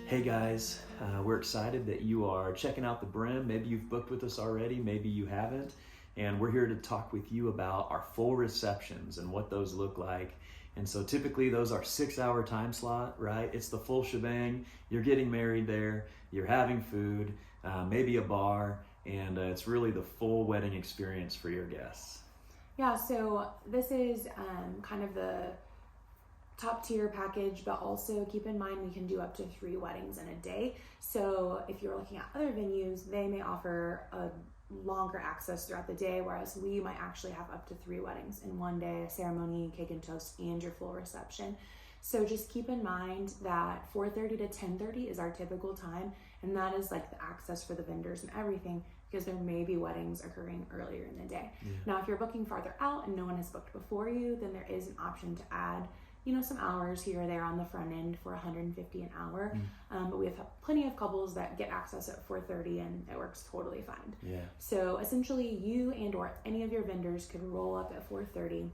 Hey guys, we're excited that you are checking out the Brim. Maybe you've booked with us already, maybe you haven't. And we're here to talk with you about our full receptions and what those look like. And so typically those are 6-hour time slot, right? It's the full shebang. You're getting married there, you're having food, maybe a bar, and it's really the full wedding experience for your guests. Yeah, so this is kind of the top tier package, but also keep in mind we can do up to 3 weddings in a day. So if you're looking at other venues, they may offer a longer access throughout the day, whereas we might actually have up to 3 weddings in one day, a ceremony, cake and toast, and your full reception. So just keep in mind that 4:30 to 10:30 is our typical time, and that is like the access for the vendors and everything, because there may be weddings occurring earlier in the day. Yeah. Now, if you're booking farther out and no one has booked before you, then there is an option to add some hours here or there on the front end for $150 an hour. But we have plenty of couples that get access at 4:30 and it works totally fine. Yeah. So essentially you and or any of your vendors could roll up at 4:30,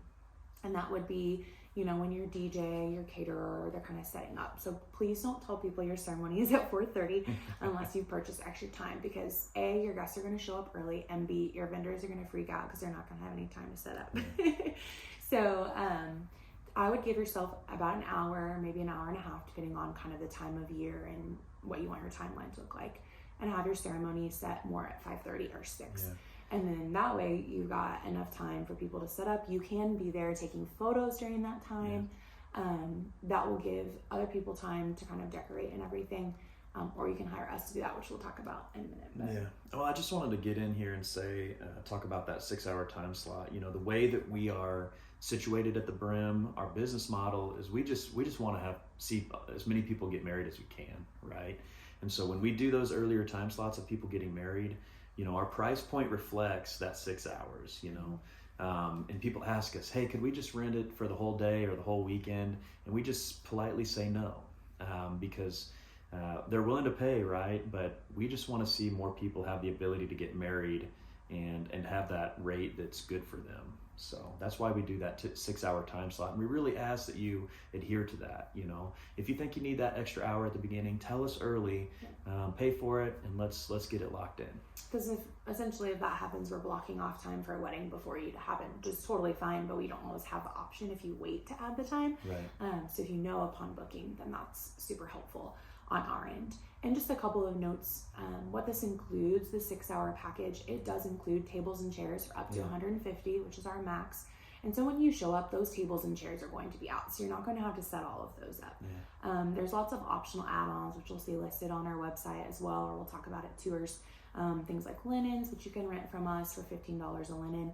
and that would be, when your DJ, your caterer, they're kind of setting up. So please don't tell people your ceremony is at 4:30 unless you've purchased extra time, because A, your guests are going to show up early, and B, your vendors are going to freak out because they're not going to have any time to set up. So I would give yourself about an hour, maybe an hour and a half, depending on kind of the time of year and what you want your timeline to look like, and have your ceremony set more at 5:30 or 6. Yeah. And then that way you got enough time for people to set up. You can be there taking photos during that time. Yeah. That will give other people time to kind of decorate and everything. Or you can hire us to do that, which we'll talk about in a minute. But. Yeah. Well, I just wanted to get in here and say, talk about that 6-hour time slot. The way that we are situated at the Brim, our business model is we just want to see as many people get married as we can, right? And so when we do those earlier time slots of people getting married, our price point reflects that 6 hours, and people ask us, hey, could we just rent it for the whole day or the whole weekend? And we just politely say no, because they're willing to pay, right? But we just want to see more people have the ability to get married and have that rate that's good for them. So that's why we do that 6-hour time slot. And we really ask that you adhere to that. If you think you need that extra hour at the beginning, tell us early, pay for it, and let's get it locked in. Because if that happens, we're blocking off time for a wedding before you happen, which is totally fine, but we don't always have the option if you wait to add the time. Right. So if you know upon booking, then that's super helpful on our end. And just a couple of notes, what this includes, the 6-hour package, it does include tables and chairs for up to 150, which is our max. And so when you show up, those tables and chairs are going to be out, so you're not going to have to set all of those up. Yeah. There's lots of optional add-ons, which you'll see listed on our website as well, or we'll talk about at tours. Things like linens, which you can rent from us for $15 a linen.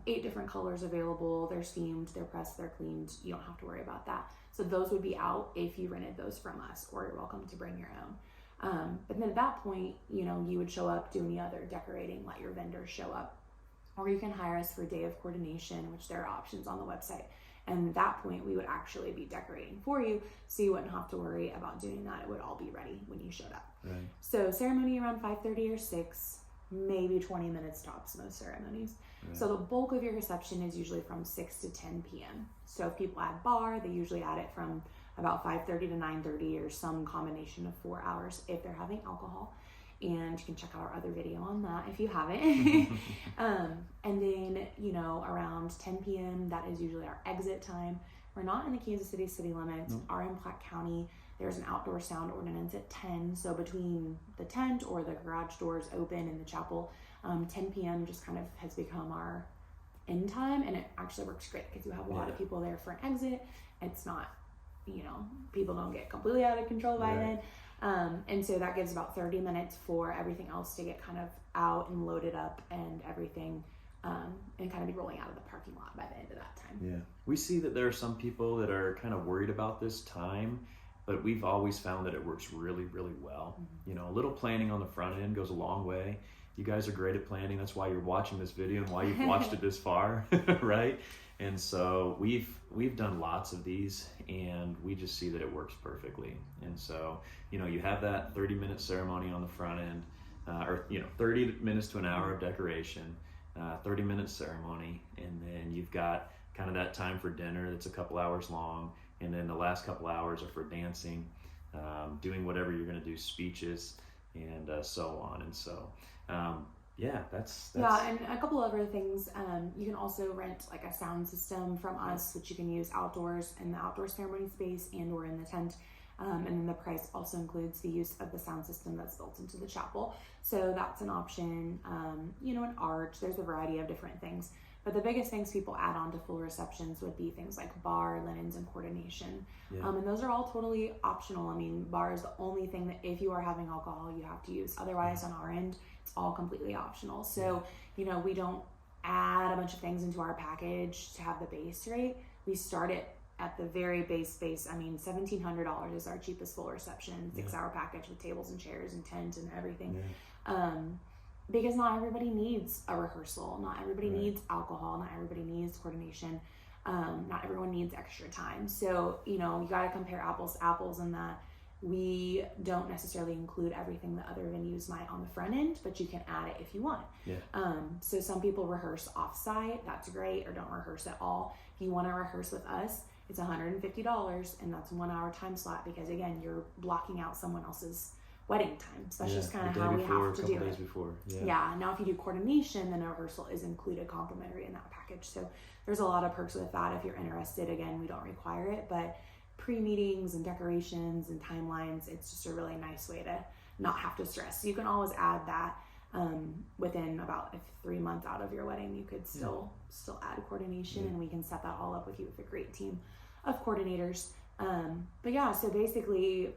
8 different colors available. They're steamed, they're pressed, they're cleaned. You don't have to worry about that. So those would be out if you rented those from us, or you're welcome to bring your own. But then at that point, you would show up, do any other decorating, let your vendors show up, or you can hire us for a day of coordination, which there are options on the website. And at that point, we would actually be decorating for you, so you wouldn't have to worry about doing that. It would all be ready when you showed up. Right. So ceremony around 5:30 or 6, maybe 20 minutes tops, most ceremonies. Right. So the bulk of your reception is usually from 6 to 10 p.m. So if people add bar, they usually add it from about 5:30 to 9:30, or some combination of 4 hours if they're having alcohol. And you can check out our other video on that if you haven't. And then, around 10 p.m., that is usually our exit time. We're not in the Kansas City city limits. Nope. Are in Platte County. There's an outdoor sound ordinance at 10. So between the tent or the garage doors open in the chapel, 10 p.m. just kind of has become our end time. And it actually works great because you have a lot of people there for an exit. It's not, people don't get completely out of control by then. And so that gives about 30 minutes for everything else to get kind of out and loaded up and everything, and kind of be rolling out of the parking lot by the end of that time. Yeah. We see that there are some people that are kind of worried about this time, but we've always found that it works really, really well. Mm-hmm. A little planning on the front end goes a long way. You guys are great at planning. That's why you're watching this video and why you've watched it this far, right? And so we've done lots of these, and we just see that it works perfectly. And so, you have that 30-minute ceremony on the front end, or 30 minutes to an hour of decoration, 30-minute ceremony, and then you've got kind of that time for dinner that's a couple hours long, and then the last couple hours are for dancing. doing whatever you're going to do, speeches, and so on. And so, yeah, that's yeah. And a couple other things. You can also rent like a sound system from us, which you can use outdoors in the outdoor ceremony space and or in the tent. And then the price also includes the use of the sound system that's built into the chapel. So that's an option. An arch. There's a variety of different things. But the biggest things people add on to full receptions would be things like bar, linens, and coordination. Yeah. And those are all totally optional. I mean, bar is the only thing that if you are having alcohol, you have to use. Otherwise, on our end, it's all completely optional. So, we don't add a bunch of things into our package to have the base rate. We start it at the very base. I mean, $1,700 is our cheapest full reception, 6-hour package with tables and chairs and tent and everything. Yeah. Because not everybody needs a rehearsal. Not everybody needs alcohol. Not everybody needs coordination. Not everyone needs extra time. So, you got to compare apples to apples in that we don't necessarily include everything that other venues might on the front end, but you can add it if you want. Yeah. So some people rehearse off-site. That's great, or don't rehearse at all. If you want to rehearse with us, it's $150, and that's 1 hour time slot because, again, you're blocking out someone else's wedding time. So that's just kind of how we have to do it. Days before. Yeah. Now, if you do coordination, then a rehearsal is included complimentary in that package. So there's a lot of perks with that. If you're interested, again, we don't require it, but pre-meetings and decorations and timelines, it's just a really nice way to not have to stress. So you can always add that within about 3 months out of your wedding. You could still add coordination, and we can set that all up with you with a great team of coordinators. But yeah, so basically,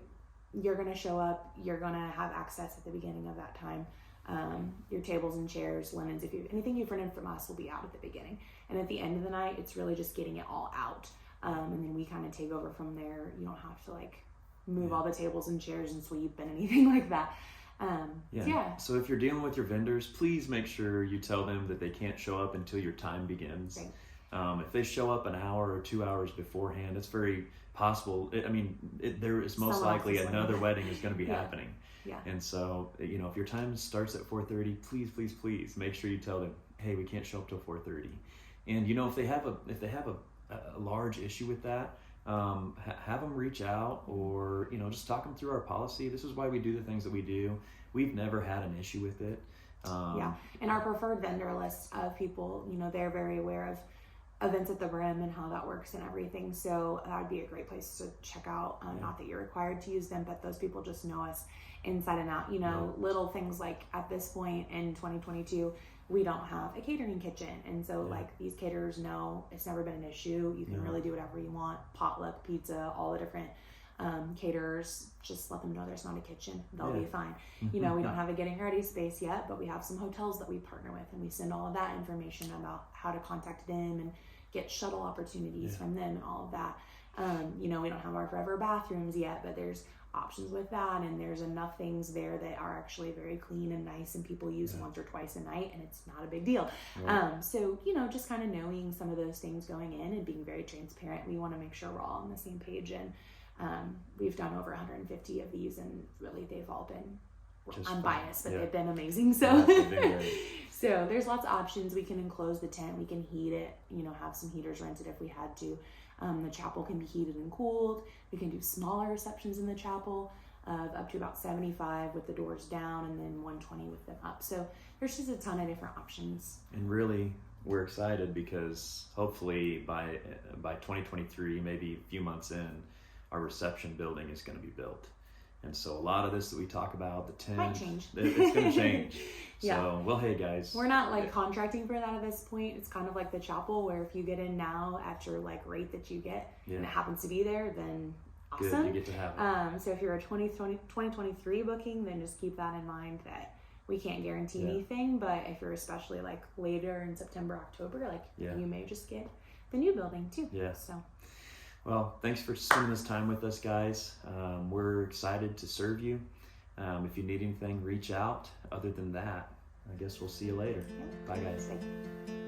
you're going to show up, you're going to have access at the beginning of that time. Your tables and chairs, linens, anything you've rented from us will be out at the beginning. And at the end of the night, it's really just getting it all out. And then we kind of take over from there. You don't have to move all the tables and chairs and sweep and anything like that. So if you're dealing with your vendors, please make sure you tell them that they can't show up until your time begins. Right. If they show up an hour or 2 hours beforehand, it's very possible. There is most likely another wedding is going to be happening. Yeah. And so, if your time starts at 4:30, please make sure you tell them, hey, we can't show up till 4:30. And if they have a large issue with that, have them reach out, or just talk them through our policy. This is why we do the things that we do. We've never had an issue with it. And our preferred vendor list of people, they're very aware of events at the Brim and how that works and everything. So that would be a great place to check out. Not that you're required to use them, but those people just know us inside and out. Little things like at this point in 2022, we don't have a catering kitchen. And so these caterers know it's never been an issue. You can really do whatever you want. Potluck, pizza, all the different caterers, just let them know there's not a kitchen. They'll be fine. We don't have a getting ready space yet, but we have some hotels that we partner with, and we send all of that information about how to contact them and get shuttle opportunities from them and all of that. We don't have our forever bathrooms yet, but there's options with that, and there's enough things there that are actually very clean and nice, and people use once or twice a night, and it's not a big deal. So just kind of knowing some of those things going in and being very transparent, we want to make sure we're all on the same page. And we've done over 150 of these, and really they've all been unbiased, but they've been amazing. So so there's lots of options. We can enclose the tent, we can heat it, have some heaters rented if we had to. The chapel can be heated and cooled. We can do smaller receptions in the chapel of up to about 75 with the doors down, and then 120 with them up. So there's just a ton of different options. And really, we're excited because hopefully by 2023, maybe a few months in, our reception building is going to be built. And so a lot of this that we talk about, the tent, might change. It's going to change. So, well, hey guys. We're not contracting for that at this point. It's kind of like the chapel, where if you get in now at your rate that you get, and it happens to be there, then awesome. Good, you get to have it. So if you're a 2023 booking, then just keep that in mind that we can't guarantee anything, but if you're especially later in September, October, you may just get the new building too. Yeah. So. Well, thanks for spending this time with us, guys. We're excited to serve you. If you need anything, reach out. Other than that, I guess we'll see you later. Bye, guys. Bye.